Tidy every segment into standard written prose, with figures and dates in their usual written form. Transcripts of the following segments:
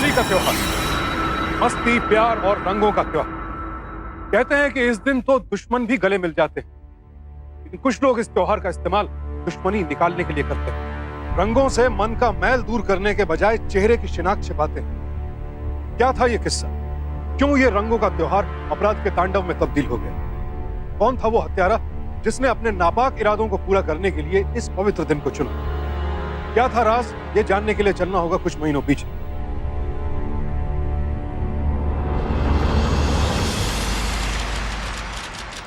होली का त्योहार, मस्ती, प्यार और रंगों का त्योहार। कहते हैं कि इस दिन तो दुश्मन भी गले मिल जाते हैं, लेकिन कुछ लोग इस त्योहार का इस्तेमाल दुश्मनी निकालने के लिए करते हैं। रंगों से मन का मैल दूर करने के बजाय चेहरे की शिनाख्त छिपाते हैं। क्या था यह किस्सा? क्यों ये रंगों का त्योहार अपराध के तांडव में तब्दील हो गया? कौन था वो हत्यारा जिसने अपने नापाक इरादों को पूरा करने के लिए इस पवित्र दिन को चुना? क्या था राज? ये जानने के लिए चलना होगा कुछ महीनों पीछे।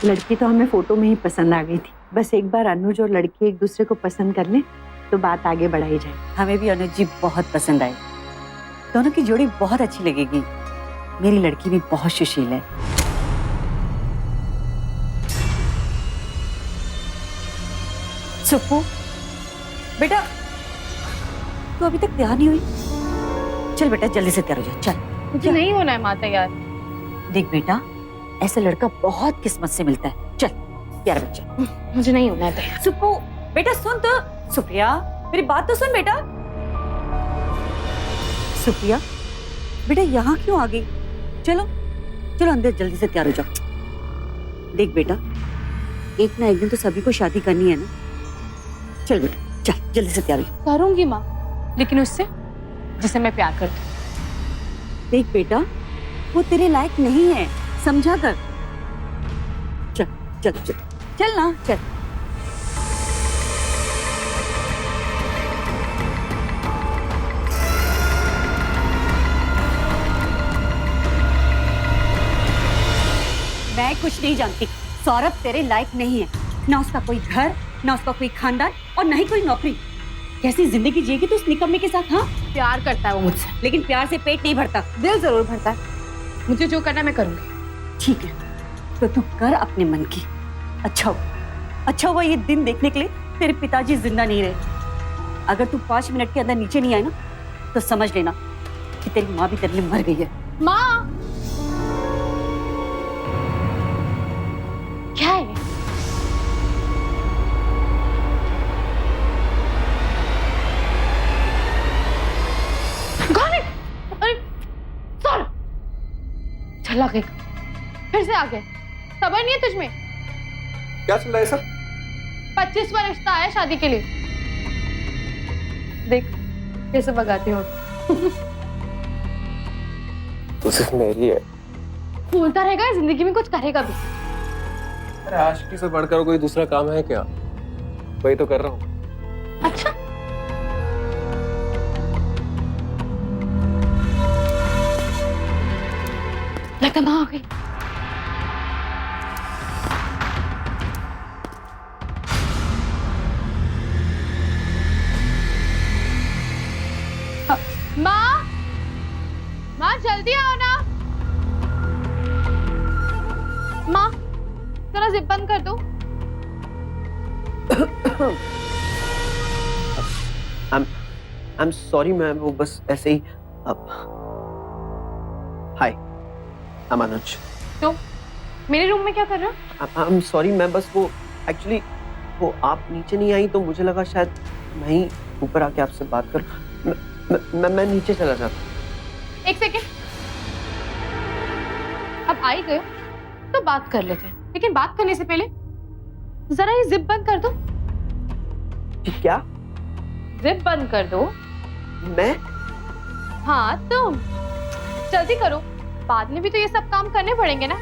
लड़की तो हमें फोटो में ही पसंद आ गई थी। बस एक बार अनुज और लड़की एक दूसरे को पसंद कर लें तो बात आगे बढ़ाई जाए। हमें भी अनुज जी बहुत पसंद आए। दोनों की जोड़ी बहुत अच्छी लगेगी। मेरी लड़की भी बहुत सुशील है। सुप्पू बेटा, तू अभी तक तैयार नहीं हुई? चल बेटा जल्दी से तैयार हो जा। चल। मुझे नहीं होना है माँ तैयार। देख बेटा, ऐसा लड़का बहुत किस्मत से मिलता है। चल प्यार बच्चा। मुझे नहीं होना है तैयार। सुप्पू बेटा सुन तो। सुप्रिया मेरी बात तो सुन बेटा। सुप्रिया बेटा यहाँ क्यों आ गई? चलो चलो अंदर जल्दी से तैयार हो जाओ। देख बेटा, एक ना एक दिन तो सभी को शादी करनी है ना। चल बेटा चल जल्दी से तैयार हो। करूंगी माँ, लेकिन उससे जिसे मैं प्यार करती हूँ। देख बेटा, वो तेरे लायक नहीं है, समझा कर। चल चल चल चल ना चल। मैं कुछ नहीं जानती। सौरभ तेरे लायक नहीं है। ना उसका कोई घर, ना उसका कोई खानदान और ना ही कोई नौकरी। कैसी जिंदगी जिएगी तू उस निकम्मे के साथ? हाँ प्यार करता है वो मुझसे, लेकिन प्यार से पेट नहीं भरता। दिल जरूर भरता है। मुझे जो करना मैं करूंगी। ठीक है तो तू कर अपने मन की। अच्छा हुआ ये दिन देखने के लिए तेरे पिताजी जिंदा नहीं रहे। अगर तू 5 मिनट के अंदर नीचे नहीं आए ना तो समझ लेना कि तेरी माँ भी तेरे लिए मर गई है। माँ क्या है ये? कौन है? अरे सौरभ, चला गया, फिर से आ गया। खबर नहीं है तुझमें? क्या चल रहा है सर? 25वां रिश्ता आया शादी के लिए। देख कैसे भगाती हूँ। तो सिर्फ मेरी है। बोलता रहेगा, जिंदगी में कुछ करेगा भी। अरे आशिकी से बढ़कर कोई दूसरा काम है क्या? वही तो कर रहा हूँ। अच्छा लगता माँ आ गई। माँ, माँ जल्दी आओ ना। माँ जरा जिप बंद कर दो। I'm sorry मैम, वो बस ऐसे ही। अब हाय, I'm अनुज। तो मेरे रूम में क्या कर रहे हो? I'm sorry मैम, बस वो एक्चुअली वो आप नीचे नहीं आई तो मुझे लगा शायद मैं ही ऊपर आके आपसे बात कर। मैं नीचे चला जाता। एक सेकेंड, अब आ ही गए हो तो बात कर लेते हैं, लेकिन बात करने से पहले जरा ये जिप बंद कर दो। क्या? जिप बंद कर दो। मैं? हाँ तुम जल्दी करो, बाद में भी तो ये सब काम करने पड़ेंगे ना।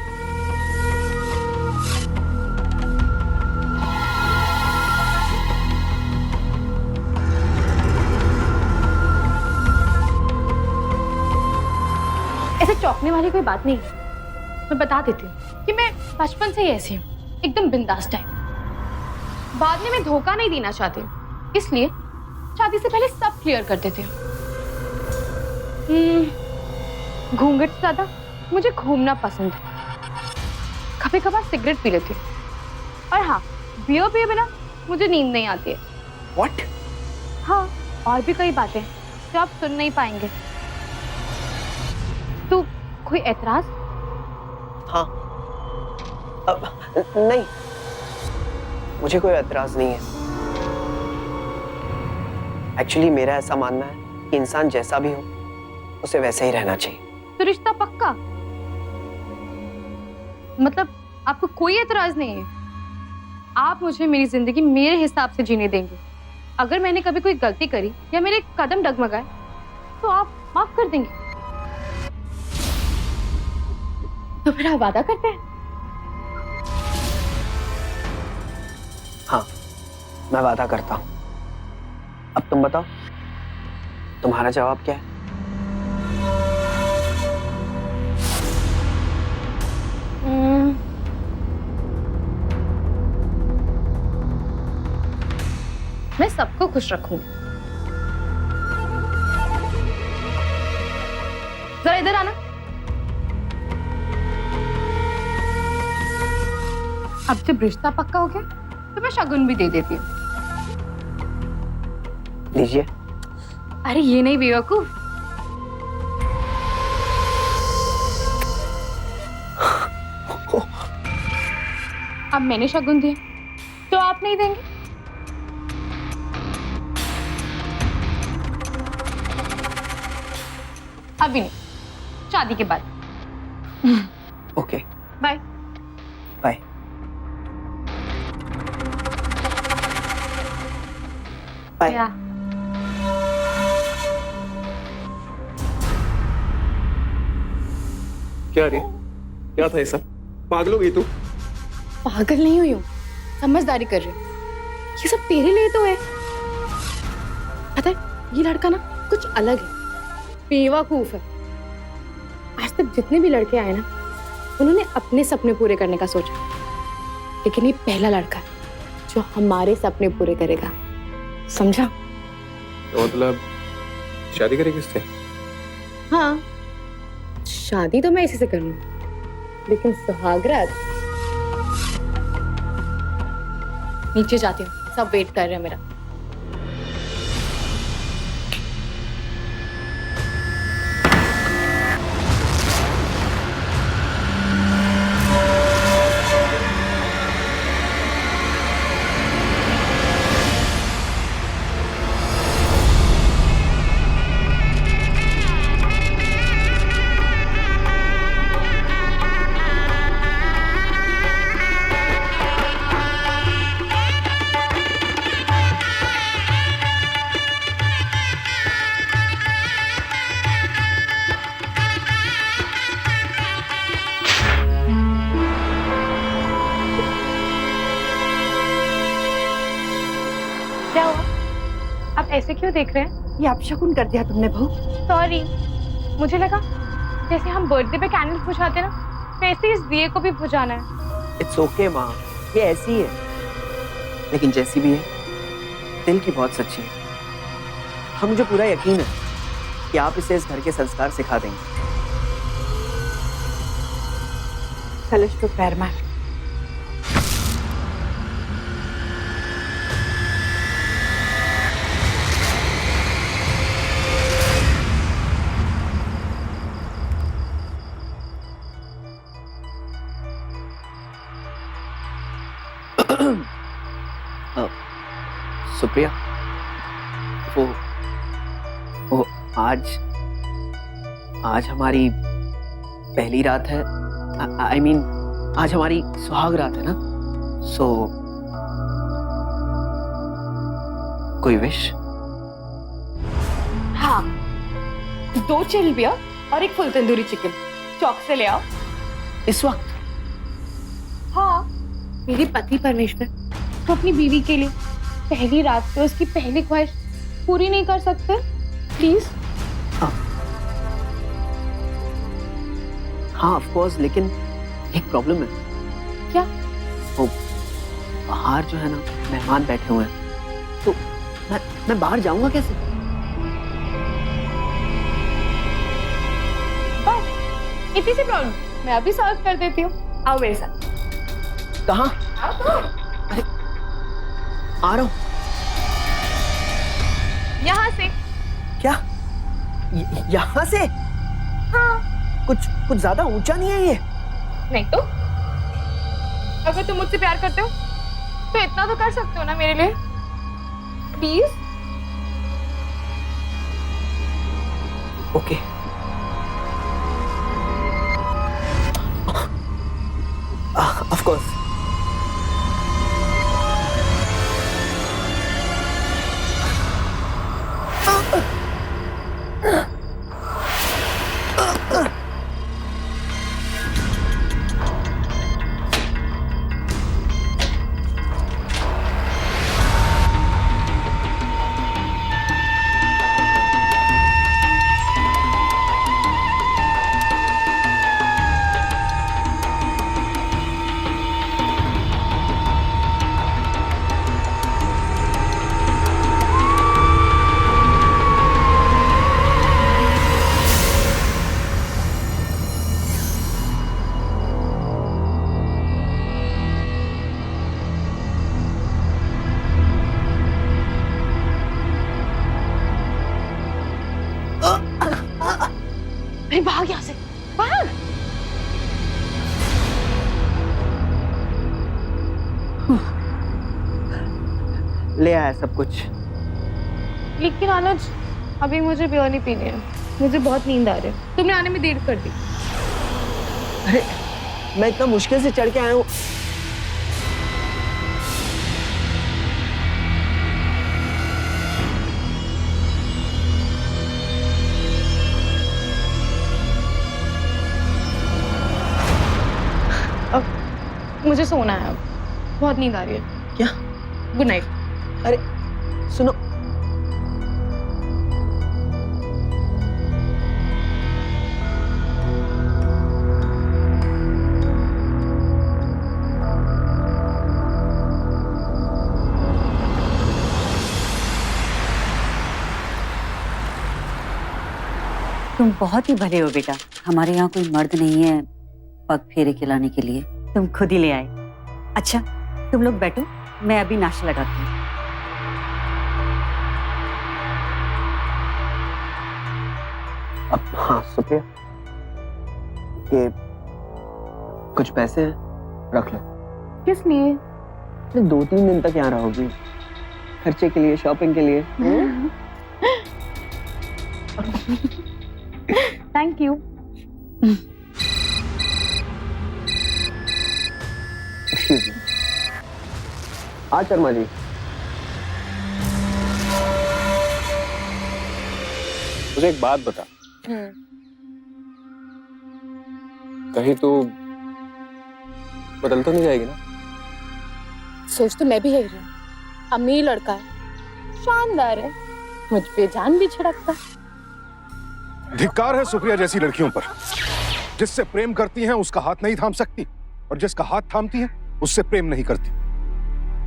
ऐसे चौंकने वाली कोई बात नहीं है। मैं बता देती हूँ कि मैं बचपन से ही ऐसी हूँ, एकदम बिंदास टाइप। बाद में मैं धोखा नहीं देना चाहती हूँ, इसलिए शादी से पहले सब क्लियर कर देती हूँ। घूंघट से ज्यादा मुझे घूमना पसंद है। कभी कभार सिगरेट पी लेती हूँ, और हाँ बियर पिए बिना मुझे नींद नहीं आती है। What? हाँ, और भी कई बातें जो आप सुन नहीं पाएंगे। तो कोई एतराज? हाँ, अब नहीं, मुझे कोई एतराज नहीं है। एक्चुअली मेरा ऐसा मानना है कि इंसान जैसा भी हो उसे वैसे ही रहना चाहिए। तो रिश्ता पक्का? मतलब आपको कोई एतराज नहीं है? आप मुझे मेरी जिंदगी मेरे हिसाब से जीने देंगे। अगर मैंने कभी कोई गलती करी या मेरे कदम डगमगाए तो आप माफ कर देंगे? तो फिर आप वादा करते हैं? हाँ, मैं वादा करता हूँ। अब तुम बताओ, तुम्हारा जवाब क्या है? मैं सबको खुश रखूंगी। जरा इधर आना। अब जब रिश्ता पक्का हो गया तो मैं शगुन भी दे देती हूँ। लीजिए। अरे ये नहीं बेवकूफ, अब मैंने शगुन दिया तो आप नहीं देंगे? अभी नहीं, शादी के बाद। Okay, bye bye. बाय। क्या रे, क्या था ये सब? पागल हो गई तू? पागल नहीं हुई हूँ, समझदारी कर रही हूँ। ये सब तेरे लिए तो है। पता है, ये लड़का ना कुछ अलग है, बेवकूफ है। आज तक जितने भी लड़के आए ना, उन्होंने अपने सपने पूरे करने का सोचा, लेकिन ये पहला लड़का है जो हमारे सपने पूरे करेगा, समझा? तो मतलब शादी करेगी इससे? हाँ, शादी तो मैं इसी से करूंगी, लेकिन सुहागरात नीचे जाती हूँ, सब वेट कर रहे हैं मेरा। क्या हुआ? आप ऐसे क्यों देख रहे हैं? ये अपशकुन कर दिया तुमने बहू। सॉरी, मुझे लगा जैसे हम बर्थडे पे कैंडल बुझाते हैं ना, वैसे इस दिए को भी बुझाना है। इट्स ओके माँ, ये ऐसी है, लेकिन जैसी भी है, दिल की बहुत सच्ची है। हम मुझे पूरा यकीन है कि आप इसे इस घर के संस्कार सिखा देंगे। कलश पे पैर मार। सुप्रिया, वो आज हमारी पहली रात है। आई मीन आज हमारी सुहाग रात है ना, सो कोई विश? हाँ, 2 चिल बियर और 1 फुल तंदूरी चिकन चौक से ले आओ। इस वक्त? हाँ, मेरे पति परमेश्वर तो अपनी बीवी के लिए पहली रात पे उसकी पहली ख्वाहिश पूरी नहीं कर सकते? प्लीज। हाँ ऑफ कोर्स, लेकिन एक प्रॉब्लम है। क्या? वो बाहर जो है ना, मेहमान बैठे हुए हैं, तो मैं बाहर जाऊंगा कैसे? बस इतनी सी प्रॉब्लम, मैं अभी सॉल्व कर देती हूँ। आओ मेरे साथ। कहाँ? आओ तो। अरे आ रहा हूँ। यहाँ से। क्या? यहाँ से? हाँ। कुछ ज्यादा ऊंचा नहीं है ये? नहीं तो? अगर तुम मुझसे प्यार करते हो तो इतना तो कर सकते हो ना मेरे लिए, प्लीज। ओके नहीं, भाग यहाँ से, भाग। ले आया सब कुछ। लेकिन अनुज, अभी मुझे बियर नहीं पीनी है, मुझे बहुत नींद आ रही है। तुमने आने में देर कर दी। अरे मैं इतना मुश्किल से चढ़ के आया हूँ। अब मुझे सोना है, अब बहुत नींद आ रही है। क्या? Good night. अरे सुनो, तुम बहुत ही भले हो बेटा। हमारे यहाँ कोई मर्द नहीं है पग फेरे खिलाने के लिए, तुम खुद ही ले आए। अच्छा तुम लोग बैठो, मैं अभी नाश्ता लगाती हूँ। अब हाँ सुप्रिया, ये कुछ पैसे हैं, रख लो। किस लिए? 2-3 दिन तक यहाँ रहोगी, खर्चे के लिए, शॉपिंग के लिए। Thank you. Excuse me. हाँ शर्मा जी। मुझे एक बात बता, कहीं तो बदल तो नहीं जाएगी ना? सोच तो मैं भी है, अमीर लड़का है, शानदार है, मुझ पे जान भी छिड़कता। धिक्कार है सुप्रिया जैसी लड़कियों पर। जिससे प्रेम करती हैं उसका हाथ नहीं थाम सकती, और जिसका हाथ थामती हैं उससे प्रेम नहीं करती।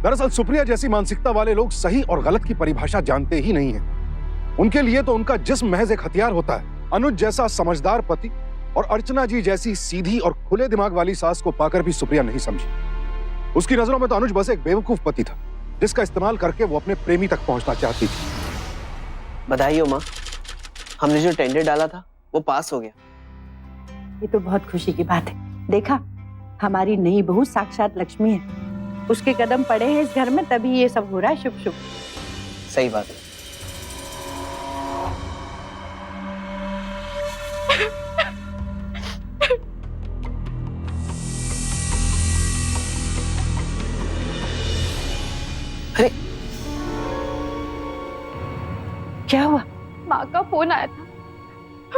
दरअसल सुप्रिया जैसी मानसिकता वाले लोग सही और गलत की परिभाषा जानते ही नहीं हैं। उनके लिए तो उनका जिस्म महज एक हथियार होता है। अनुज जैसा समझदार पति और अर्चना जी जैसी सीधी और खुले दिमाग वाली सास को पाकर भी सुप्रिया नहीं समझी। उसकी नजरों में तो अनुज बस एक बेवकूफ पति था, जिसका इस्तेमाल करके वो अपने प्रेमी तक पहुंचना चाहती थी। बधाई हो माँ, हमने जो टेंडर डाला था वो पास हो गया। ये तो बहुत खुशी की बात है। देखा, हमारी नई बहू साक्षात लक्ष्मी है, उसके कदम पड़े हैं इस घर में, तभी ये सब हो रहा है। शुभ शुभ। सही बात है। अरे क्या हुआ? माँ का फोन आया था,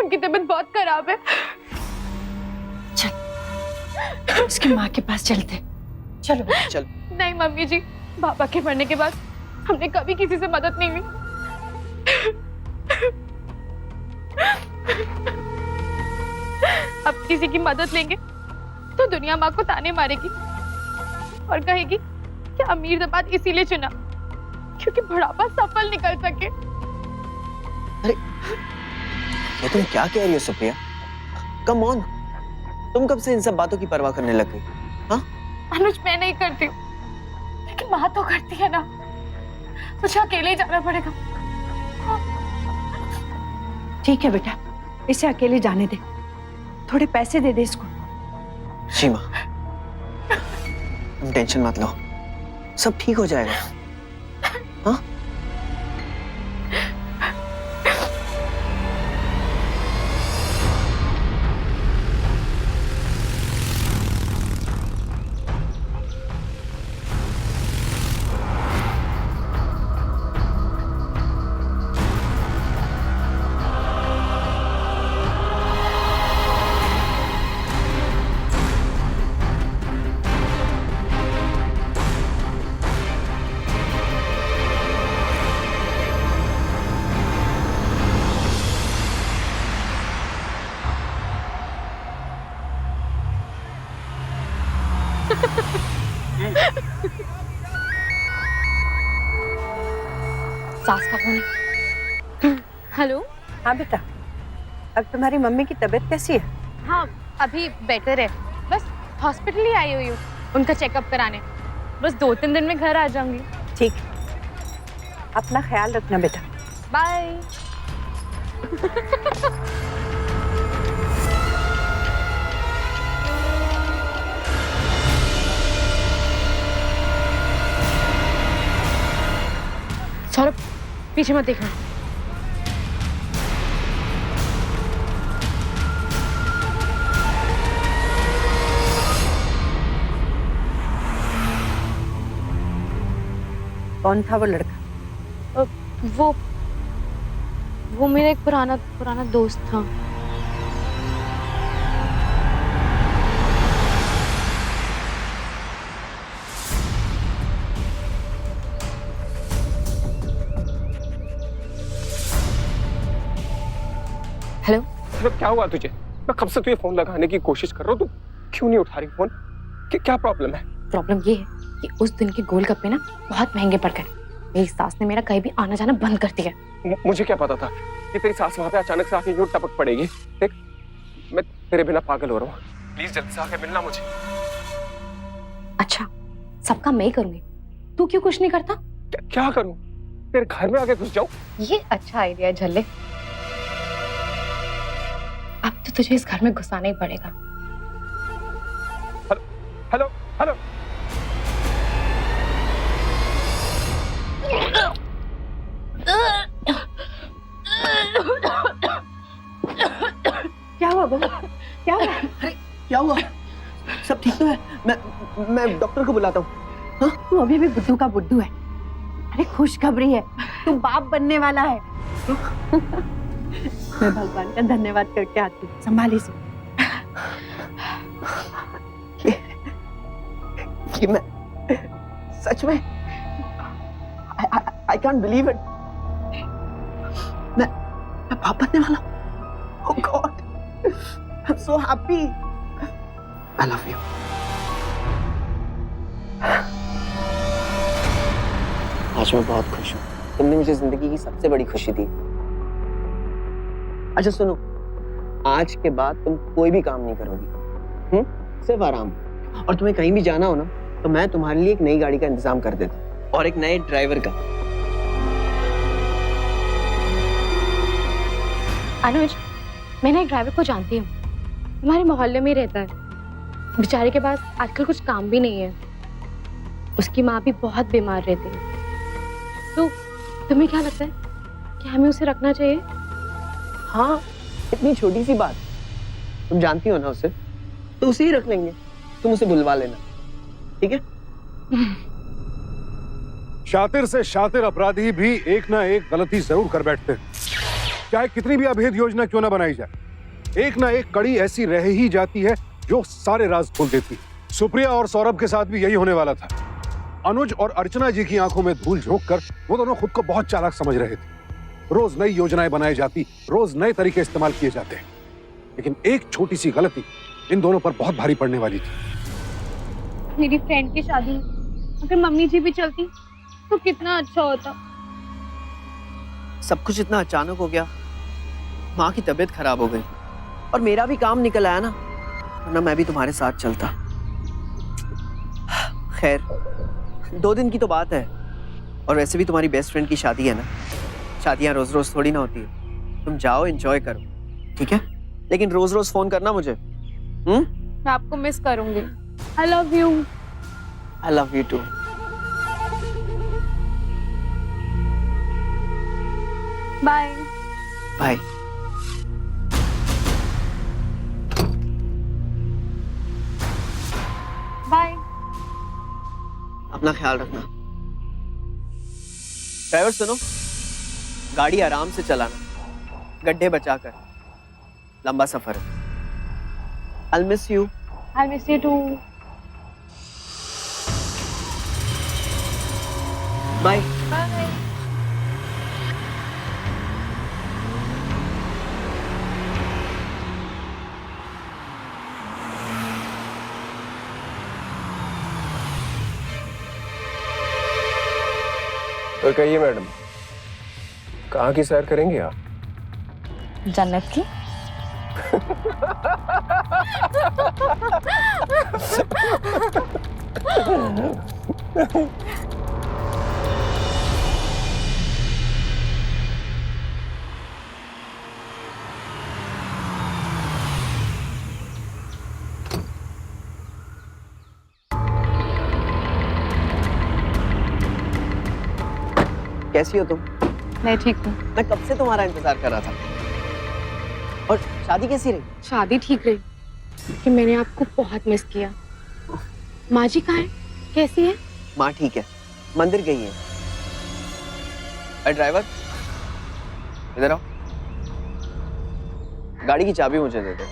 उनकी तबीयत बहुत खराब है। चल इसकी माँ के पास चलते। चलो चल। नहीं मम्मी जी, पापा के मरने के बाद हमने कभी किसी से मदद नहीं ली। अब किसी की मदद लेंगे तो दुनिया माँ को ताने मारेगी और कहेगी कि अमीर दमाद इसीलिए चुना क्योंकि बुढ़ापा सफल निकल सके। अरे ये तुम क्या कह रही हो सुप्रिया? कम ऑन, तुम कब से इन सब बातों की परवाह करने लग गई? हाँ अनुज, मैं नहीं करती हूँ, लेकिन माँ तो करती है ना, मुझे अकेले ही जाना पड़ेगा। ठीक है बेटा, इसे अकेले जाने दे, थोड़े पैसे दे दे इसको। सीमा, तुम टेंशन मत लो, सब ठीक हो जाएगा। हाँ सास का फोन है। हेलो। हाँ बेटा, अब तुम्हारी मम्मी की तबीयत कैसी है? हाँ अभी बेटर है, बस हॉस्पिटल ही आई हुई हूँ उनका चेकअप कराने। बस 2-3 दिन में घर आ जाऊंगी। ठीक, अपना ख्याल रखना बेटा। बाय। सौरभ पीछे मत देखना। कौन था वो लड़का? वो मेरा एक पुराना दोस्त था। हेलो, मतलब क्या हुआ तुझे? मैं कब से तुझे फोन लगाने की कोशिश कर रहा हूँ, तू क्यों नहीं उठा रही फोन? क्या प्रॉब्लम है? प्रॉब्लम ये है कि उस दिन के गोलगप्पे ना बहुत महंगे पड़ गए। मेरी सास ने मेरा कहीं भी आना जाना बंद कर दिया। मुझे क्या पता था कि तेरी सास वहां पे अचानक से आके यूं टपक पड़ेगी। देख, मैं तेरे बिना पागल हो रहा हूँ। प्लीज जल्दी से आके मिलना मुझे। अच्छा, सबका मैं ही करूंगी, तू क्यों कुछ नहीं करता? क्या करूं? तेरे घर में आके घुस जाऊं? ये अच्छा आइडिया है झल्ले। अब तो तुझे इस घर में घुसाना ही पड़ेगा। Hello hello. क्या हुआ बहू? क्या हुआ? अरे क्या हुआ? सब ठीक तो है? मैं डॉक्टर को बुलाता हूँ। हाँ? तू अभी भी बुड्ढू का बुड्ढू है। अरे खुशखबरी है, तू बाप बनने वाला है। मैं भगवान का धन्यवाद करके आती हूँ। संभाली से। कि मैं सच में I can't believe it. मैं बाप बनने वाला हूँ। Oh God, I'm so happy. I love you. आज मैं बहुत खुश हूँ। तुमने मुझे जिंदगी की सबसे बड़ी खुशी दी। अच्छा सुनो, आज के बाद तुम कोई भी काम नहीं करोगी, सिर्फ आराम। और तुम्हें कहीं भी जाना हो ना, तो मैं तुम्हारे लिए एक नई गाड़ी का इंतजाम कर देता हूँ और एक नए ड्राइवर का। अनुज, मैंने एक ड्राइवर को जानती हूँ, हमारे मोहल्ले में ही रहता है। बेचारे के पास आजकल कुछ काम भी नहीं है। उसकी माँ भी बहुत बीमार रहती है। तो तुम्हें क्या लगता है कि हमें उसे रखना चाहिए? हाँ, इतनी छोटी सी बात, तुम जानती हो ना उसे, तो उसे ही रख लेंगे। तुम उसे बुलवा लेना, ठीक है? शातिर से शातिर अपराधी भी एक ना एक गलती जरूर कर बैठते हैं, चाहे कितनी भी अभेद योजना क्यों ना बनाई जाए। एक ना एक कड़ी ऐसी रह ही जाती है जो सारे राज खोल देती है। सुप्रिया और सौरभ के साथ भी यही होने वाला था। अनुज और अर्चना जी की आंखों में धूल झोंककर वो दोनों खुद को बहुत चालाक समझ रहे थे। रोज नई योजनाएं बनाई जाती, रोज नए तरीके इस्तेमाल किए जाते, लेकिन एक छोटी सी गलती इन दोनों पर बहुत भारी पड़ने वाली थी। मेरी फ्रेंड की शादी अगर मम्मी जी भी चलती तो कितना अच्छा होता। सब कुछ इतना अचानक हो गया, माँ की तबीयत खराब हो गई और मेरा भी काम निकल आया ना, वरना मैं भी तुम्हारे साथ चलता। खैर, 2 दिन की तो बात है, और वैसे भी तुम्हारी बेस्ट फ्रेंड की शादी है ना। शादियां रोज रोज थोड़ी ना होती है। तुम जाओ, एंजॉय करो, ठीक है? लेकिन रोज रोज फोन करना मुझे। मैं आपको मिस करूंगी। I love you. I love you too. Bye bye. Bye. अपना ख्याल रखना। ड्राइवर सुनो, गाड़ी आराम से चलाना, गड्ढे बचाकर। लंबा सफर है। I'll miss you. I miss you too. Bye. Bye. तो कहिए मैडम, कहाँ की सैर करेंगे आप? जन्नत की। कैसी हो तुम? मैं ठीक हूँ। मैं कब से तुम्हारा इंतजार कर रहा था। और शादी कैसी रही? शादी ठीक रही कि मैंने आपको बहुत मिस किया। माँ जी कहाँ है? कैसी है? माँ ठीक है, मंदिर गई है। अरे ड्राइवर, इधर आओ। गाड़ी की चाबी मुझे दे दो।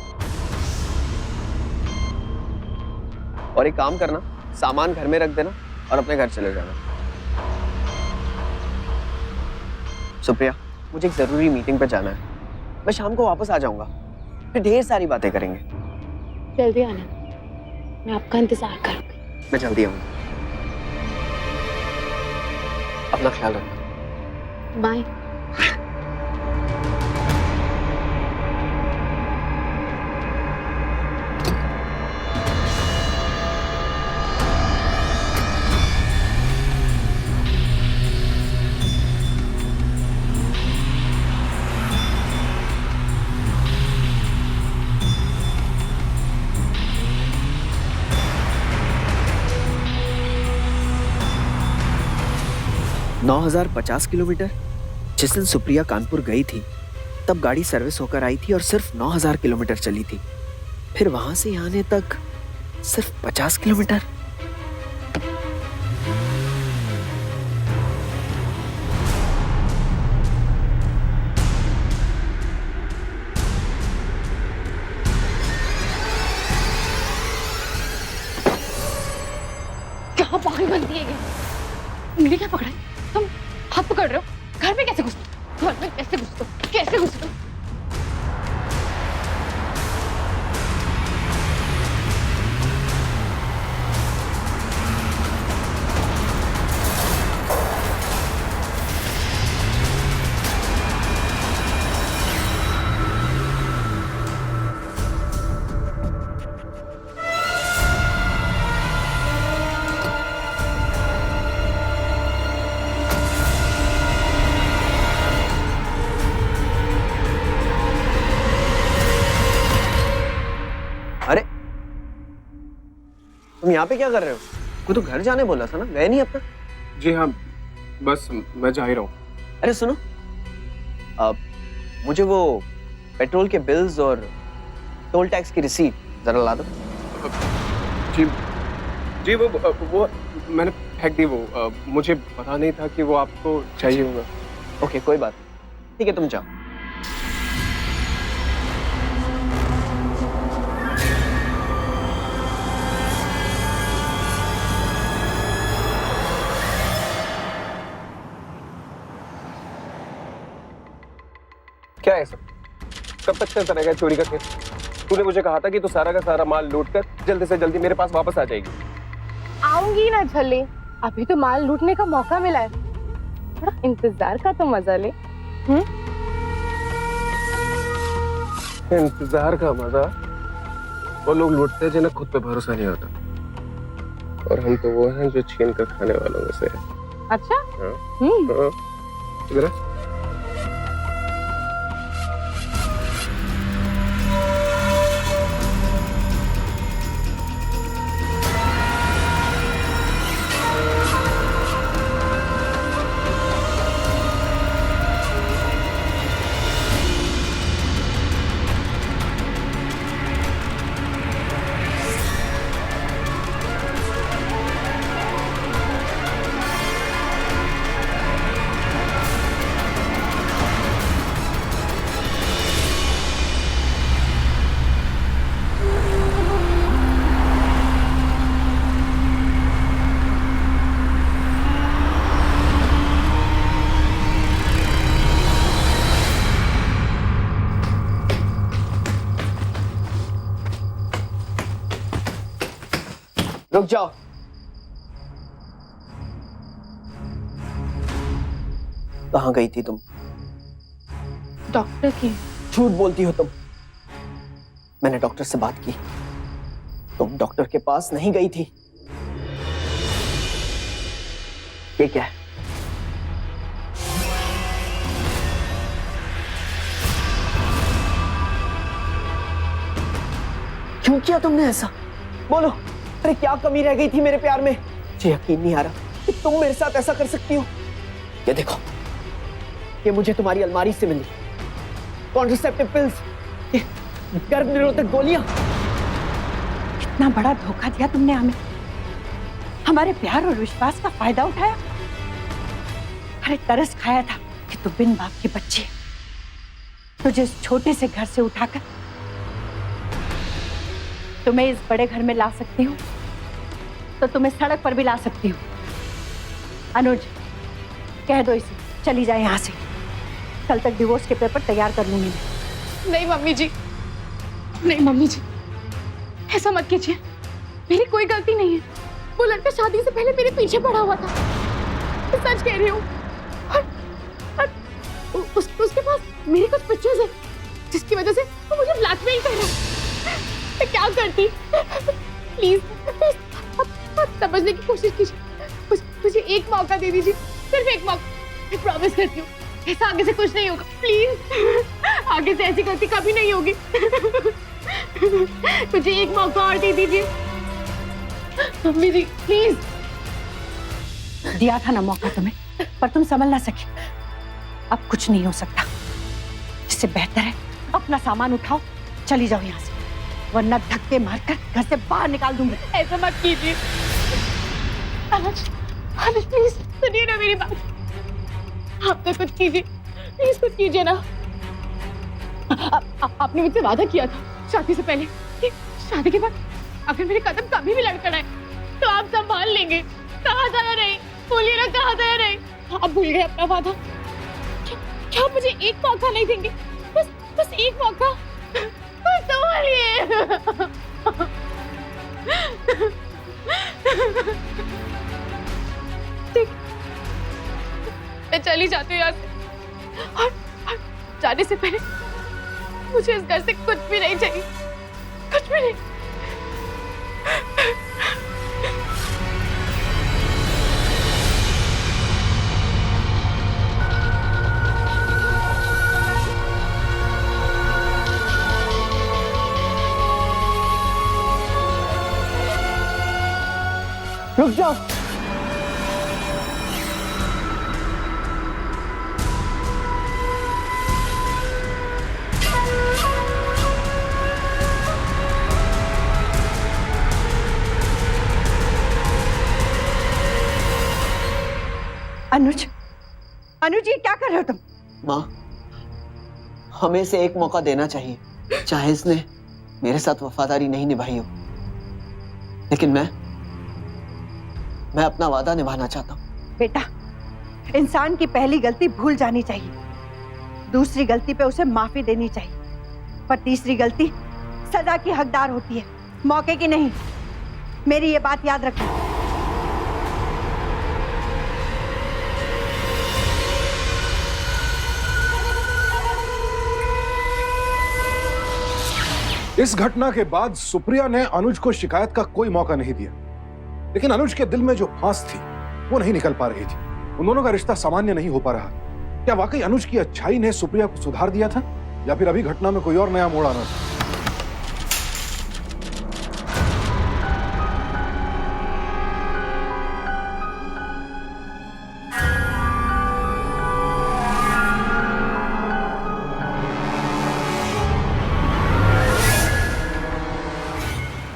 और एक काम करना, सामान घर में रख देना और अपने घर चले जाना। सुप्रिया, मुझे एक जरूरी मीटिंग पे जाना है। मैं शाम को वापस आ जाऊंगा, फिर ढेर सारी बातें करेंगे। जल्दी आना, मैं आपका इंतजार करूंगी। मैं जल्दी आऊंगा। अपना ख्याल रखना। बाय। नौ 9,050 किलोमीटर। जिस दिन सुप्रिया कानपुर गई थी तब गाड़ी सर्विस होकर आई थी और सिर्फ 9,000 किलोमीटर चली थी। फिर वहां से आने तक सिर्फ 50 किलोमीटर। क्या पागल बनती है ये? उंगली क्या पकड़ा है? तुम हाथ पकड़ रहे हो? घर में कैसे घुसते हो? घर में कैसे घुसते हो? कैसे घुसते हो? अरे तुम यहाँ पे क्या कर रहे हो? कोई तो घर जाने बोला था ना, गए नहीं अपना? जी हाँ, बस मैं जा ही रहा हूँ। अरे सुनो, अब मुझे वो पेट्रोल के बिल्स और टोल टैक्स की रिसीट जरा ला दो। जी जी, वो मैंने फेंक दी। वो मुझे पता नहीं था कि वो आपको चाहिए होगा। ओके, कोई बात नहीं। ठीक है, तुम जाओ। क्या है सर? कब तक चलता रहेगा चोरी का केस? तूने मुझे कहा था कि तू सारा का सारा माल लूट कर जल्दी से जल्दी मेरे पास वापस आ जाएगी। आऊंगी ना झल्ले, अभी तो माल लूटने का मौका मिला है, थोड़ा इंतजार का तो मजा ले। इंतजार का मजा वो लोग लूटते हैं जिन्हें खुद पे भरोसा नहीं होता, और हम तो वो हैं जो छीन कर खाने वालों में से हैं। अच्छा? हाँ। इधर आ। रुक जाओ। कहाँ गई थी तुम? डॉक्टर की। झूठ बोलती हो तुम। मैंने डॉक्टर से बात की, तुम डॉक्टर के पास नहीं गई थी। ये क्या है? क्यों किया तुमने ऐसा? बोलो। अरे क्या कमी रह गई थी मेरे प्यार में? मुझे यकीन नहीं आ रहा कि तुम मेरे साथ ऐसा कर सकती हो। ये देखो, ये मुझे तुम्हारी अलमारी से मिली। कॉन्ट्रासेप्टिव पिल्स, गर्भ निरोधक गोलियां। इतना बड़ा धोखा दिया तुमने हमें, हमारे प्यार और विश्वास का फायदा उठाया। अरे तरस खाया था कि तू बिन बाप की बच्ची है, तुझे इस छोटे से घर से उठाकर तुम्हें इस बड़े घर में ला सकती हूँ तो तुम्हें सड़क पर भी ला सकती हूँ। अनुज, कह दो इसे चली जाए यहाँ से, कल तक डिवोर्स के पेपर तैयार कर लूंगी मैं। नहीं मम्मी जी, नहीं मम्मी जी, ऐसा मत कीजिए, मेरी कोई गलती नहीं है। वो लड़का शादी से पहले मेरे पीछे पड़ा हुआ था, मैं सच कह रही हूँ। और उसके पास मेरे कुछ पिक्चर्स हैं जिसकी वजह से वो मुझे ब्लैकमेल कर रहा है। मैं क्या करती? प्लीज आप समझने की कोशिश कीजिए, मुझे एक मौका दे दीजिए, सिर्फ एक मौका। मैं प्रॉमिस करती हूँ ऐसा आगे से कुछ नहीं होगा। प्लीज आगे से ऐसी गलती कभी नहीं होगी। मुझे एक मौका और दे दीजिए मम्मी जी, प्लीज। दिया था ना मौका तुम्हें, पर तुम संभल ना सकी। अब कुछ नहीं हो सकता, इससे बेहतर है अपना सामान उठाओ, चली जाओ यहाँ से, वरना धक्के मारकर घर से बाहर निकाल दूंगी। ऐसा मत कीजिए अनुज, अनुज प्लीज सुनिए ना मेरी बात। आप तो कुछ कीजिए, प्लीज कुछ कीजिए ना। आपने मुझसे वादा किया था शादी से पहले कि शादी के बाद अगर मेरे कदम कभी भी लड़खड़ाए तो आप संभाल लेंगे। कहाँ गया रहे, बोलिए ना कहाँ गया रहे? आप भूल गए अपना वादा? क्या आप मुझे एक मौका नहीं देंगे? बस एक मौका, बस संभालिए। ठीक, मैं चली जाती हूँ यहाँ से, और जाने से पहले मुझे इस घर से कुछ भी नहीं चाहिए, कुछ भी नहीं। रुक जाओ। अनुज, अनुज ये क्या कर रहे हो तुम? माँ, हमें इसे एक मौका देना चाहिए, चाहे इसने मेरे साथ वफादारी नहीं निभाई हो, लेकिन मैं अपना वादा निभाना चाहता हूँ। बेटा, इंसान की पहली गलती भूल जानी चाहिए, दूसरी गलती पे उसे माफी देनी चाहिए, पर तीसरी गलती सजा की हकदार होती है, मौके की नहीं। मेरी ये बात याद रखना। इस घटना के बाद सुप्रिया ने अनुज को शिकायत का कोई मौका नहीं दिया, लेकिन अनुज के दिल में जो फांस थी वो नहीं निकल पा रही थी। उन दोनों का रिश्ता सामान्य नहीं हो पा रहा। क्या वाकई अनुज की अच्छाई ने सुप्रिया को सुधार दिया था, या फिर अभी घटना में कोई और नया मोड़ आना था?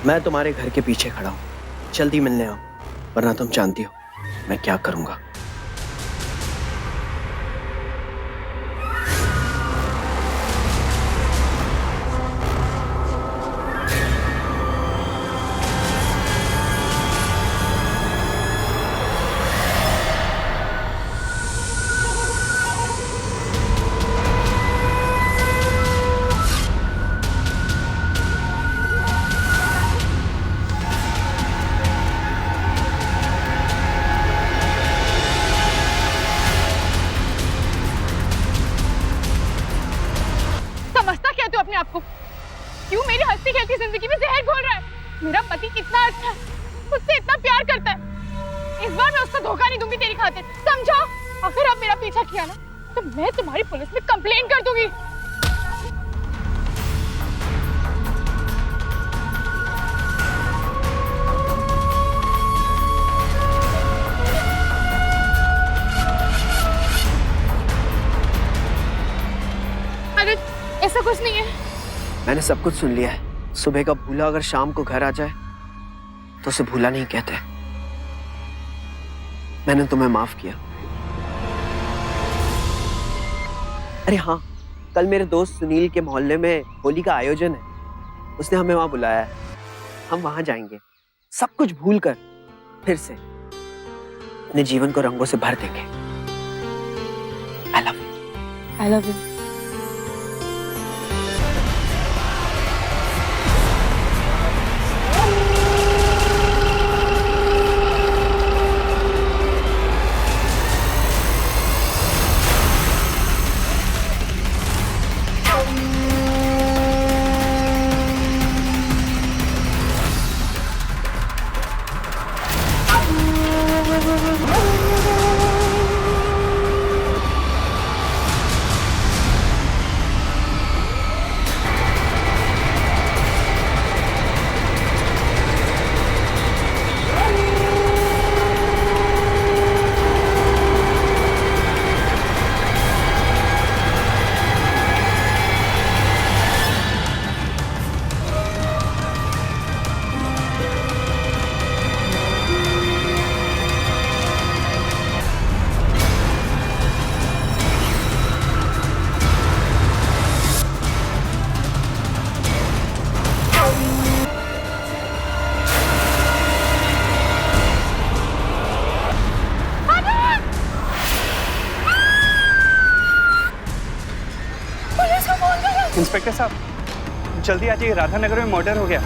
मैं तुम्हारे घर के पीछे खड़ा हूँ, जल्दी मिलने आओ, वरना तुम जानती हो मैं क्या करूंगा। आपको क्यों मेरी हंसती खेलती जिंदगी में जहर घोल रहा है? मेरा पति इतना अच्छा है, मुझसे इतना प्यार करता है, इस बार मैं उसको धोखा नहीं दूंगी तेरी खातिर, समझा? अगर आप मेरा पीछा किया ना तो मैं तुम्हारी पुलिस में कंप्लेन कर दूंगी। मैंने सब कुछ सुन लिया है। सुबह का भूला अगर शाम को घर आ जाए तो उसे भूला नहीं कहते। मैंने तुम्हें माफ किया। अरे हाँ, कल मेरे दोस्त सुनील के मोहल्ले में होली का आयोजन है। उसने हमें वहां बुलाया है। हम वहां जाएंगे, सब कुछ भूल कर फिर से अपने जीवन को रंगों से भर देंगे। आई love you. I love you. Inspector साहब, जल्दी आ जाइए, राधा नगर में मर्डर हो गया।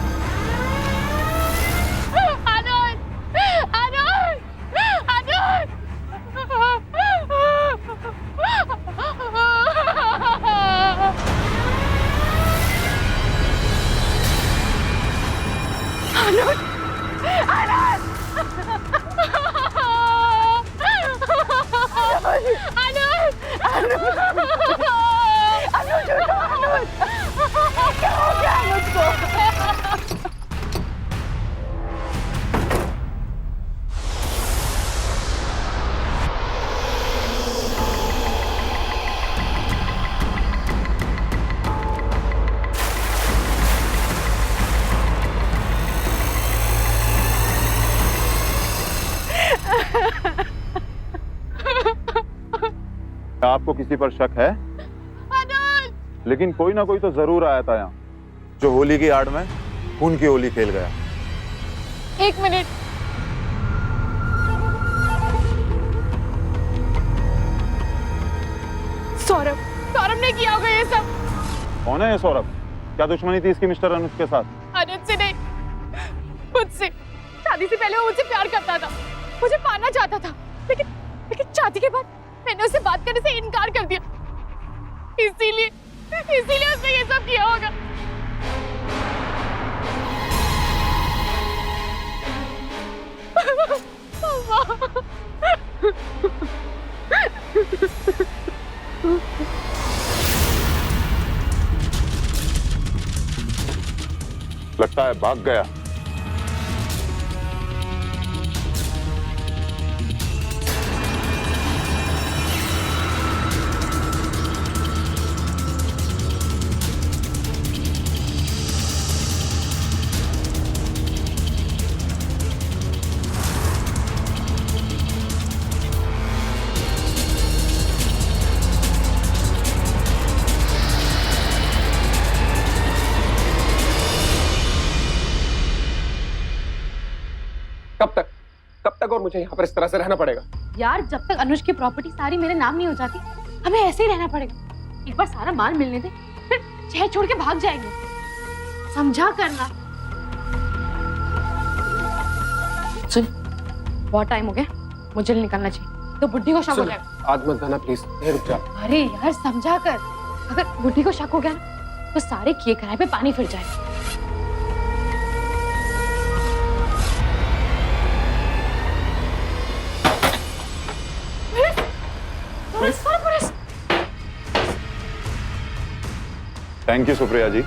आपको किसी पर शक है? लेकिन कोई ना कोई तो जरूर आया था यहाँ, जो होली की आड़ में खून की होली खेल गया। एक मिनट। सौरभ, सौरभ ने किया होगा ये सब। कौन है ये सौरभ? क्या दुश्मनी थी इसकी मिस्टर अनुज के साथ? अनुज से नहीं, मुझसे। शादी से पहले वो मुझसे प्यार करता था, मुझे पाना चाहता था, लेकिन शादी के बाद मैंने उसे बात करने से इनकार कर दिया। इसीलिए उसने ये सब किया होगा। लगता है भाग गया। कब तक और मुझे यहाँ पर इस तरह से रहना पड़ेगा? यार, जब तक अनुज की प्रॉपर्टी सारी मेरे नाम नहीं हो जाती, हमें ऐसे ही रहना पड़ेगा। एक बार सारा माल मिलने दे, फिर शहर छोड़ के भाग जाएंगे। समझा करना। सुन, बहुत टाइम हो गया, मुझे निकलना चाहिए, तो बुड्ढी को शक हो जाएगा। आज मत जाना प्लीज, रुक जा। अरे यार, समझा कर। अगर बुड्ढी को शक हो गया ना, तो सारे किए कराए पे पानी फिर जाएगा। थैंक यू सुप्रिया जी,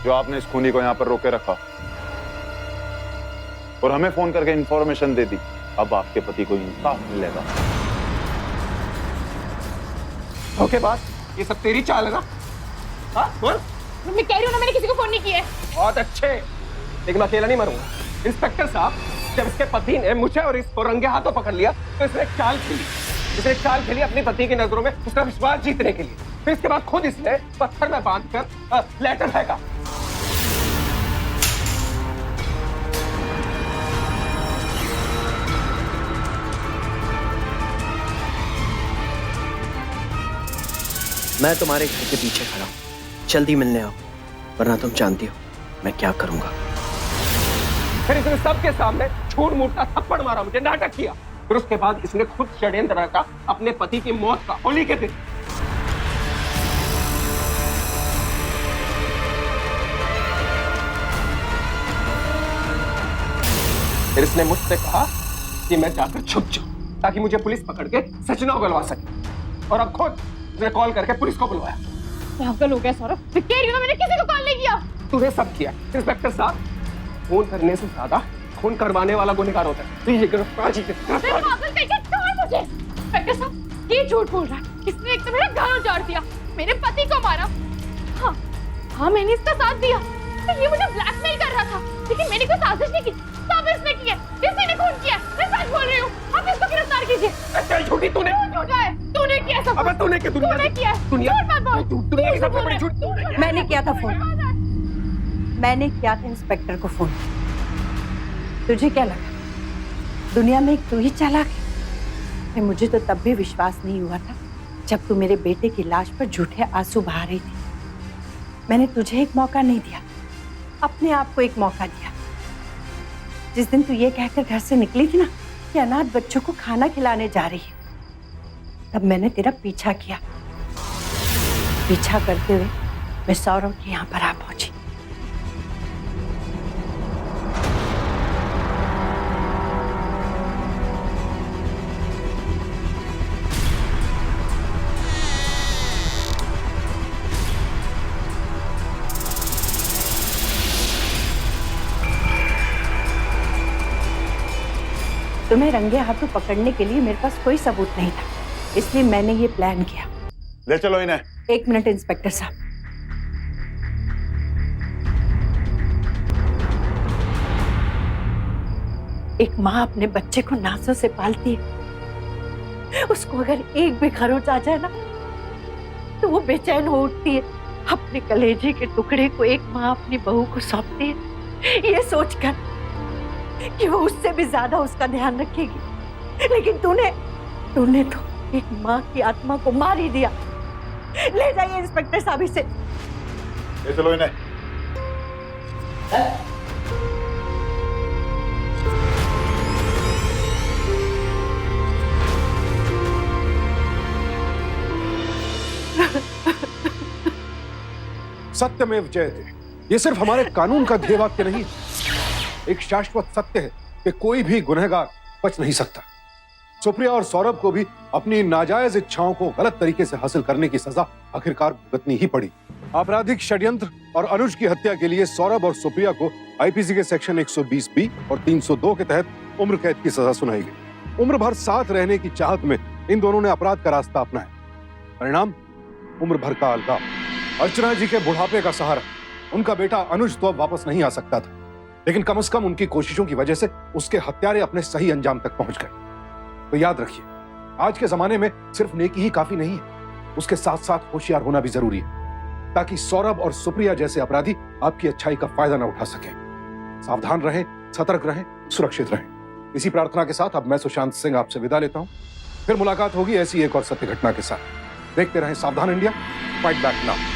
जो आपने इस खूनी को यहाँ पर रोके रखा और हमें फोन करके इंफॉर्मेशन दे दी। अब आपके पति को इंसाफ मिलेगा। धोखेबाज, ये सब तेरी चाल है ना? हाँ बोल, मैं कह रही हूँ ना, मैंने किसी को फोन नहीं किया है। बहुत अच्छे, लेकिन मैं अकेला नहीं मरूंगा। इंस्पेक्टर साहब, जब इसके पति ने मुझे और इसको रंगे हाथों पकड़ लिया तो इसने एक चाल खेली। इसने एक चाल खेली अपने पति की नजरों में उसका विश्वास जीतने के लिए। फिर इसके बाद खुद इसने पत्थर में बांधकर लेटर फेंका। मैं तुम्हारे घर के पीछे खड़ा हूँ, जल्दी मिलने आओ, वरना तुम जानती हो मैं क्या करूंगा। फिर इसने सबके सामने झूठ मूठ का थप्पड़ मारा, मुझे नाटक किया। फिर उसके बाद इसने खुद षड्यंत्र रचा अपने पति की मौत का होली के दिन। फिर इसने मुझसे कहा कि मैं जाकर छुप जाऊं ताकि मुझे पुलिस पकड़ के सच न उगलवा सके, और अब खुद उसने कॉल करके पुलिस को बुलवाया। पागल हो गया सौरभ, मैं कह रही हूँ ना, मैंने किसी को कॉल नहीं किया। तूने सब किया। इंस्पेक्टर साहब, खून करने से ज्यादा खून करवाने वाला गुनहगार होता है। तो ये गिरफ्तार जी मैं पागल कैसे छोड़ मुझे। इंस्पेक्टर साहब, ये झूठ बोल रहा है। इसने एक तो मेरा घर उजाड़ दिया, मेरे पति को मारा। हाँ, मैंने इसका साथ दिया, तो ये मुझे ब्लैकमेल कर रहा था, लेकिन मैंने कोई साजिश नहीं की। सब इसने की है, इसी ने खून किया। मैं सच बोल रही हूँ, आप इसको गिरफ्तार कीजिए। चल झूठी, तूने झूठा है, तूने किया सब। अबे तूने क्या दुनिया तूने किया, झूठ मत बोल। दुनिया की सबसे बड़ी झूठ मैंने किया था फोन, मैंने किया था इंस्पेक्टर को फोन। तुझे क्या लगा दुनिया में एक तू ही चालाक है? मुझे तो तब भी विश्वास नहीं हुआ था जब तू मेरे बेटे की लाश पर झूठे आंसू बहा रही थी। मैंने तुझे एक मौका नहीं दिया, अपने आप को एक मौका दिया। जिस दिन तू ये कहकर घर से निकली थी ना कि अनाथ बच्चों को खाना खिलाने जा रही है, तब मैंने तेरा पीछा किया। पीछा करते हुए मैं सौरभ के यहाँ पर आ पहुंची। तुम्हें रंगे हाथों पकड़ने के लिए मेरे पास कोई सबूत नहीं था, इसलिए मैंने ये प्लान किया। ले चलो इन्हें। एक मिनट इंस्पेक्टर साहब, एक माँ अपने बच्चे को नासों से पालती है। उसको अगर एक भी खरोच आ जाए ना तो वो बेचैन हो उठती है। अपने कलेजे के टुकड़े को एक माँ अपनी बहू को सौंपती है, ये सोचकर कि वो उससे भी ज्यादा उसका ध्यान रखेगी। लेकिन तूने तो एक माँ की आत्मा को मार ही दिया। ले जाइए इंस्पेक्टर साहब इसे। ले चलो इन्हें। सत्यमेव जयते, ये सिर्फ हमारे कानून का ध्येय वाक्य नहीं, एक शाश्वत सत्य है कि कोई भी गुनहगार बच नहीं सकता। सुप्रिया और सौरभ को भी अपनी नाजायज इच्छाओं को गलत तरीके से हासिल करने की सजा आखिरकार भुगतनी ही पड़ी। आपराधिक षड्यंत्र और अनुज की हत्या के लिए सौरभ और सुप्रिया को आईपीसी के सेक्शन 120B और 302 के तहत उम्र कैद की सजा सुनाई गई। उम्र भर साथ रहने की चाहत में इन दोनों ने अपराध का रास्ता अपनाया। परिणाम उम्र भर का अलगाव। अर्चना जी के बुढ़ापे का सहारा। उनका बेटा अनुज तो अब वापस नहीं आ सकता था, लेकिन कम से कम उनकी कोशिशों की वजह से उसके हत्यारे अपने सही अंजाम तक पहुंच गए। तो याद रखिए, आज के जमाने में सिर्फ नेकी ही काफी नहीं है, उसके साथ साथ होशियार होना भी जरूरी है, ताकि सौरभ और सुप्रिया जैसे अपराधी आपकी अच्छाई का फायदा न उठा सके। सावधान रहें, सतर्क रहें, सुरक्षित रहें। इसी प्रार्थना के साथ अब मैं सुशांत सिंह आपसे विदा लेता हूं। फिर मुलाकात होगी ऐसी एक और सत्य घटना के साथ। देखते रहें सावधान इंडिया, फाइट बैक नाउ।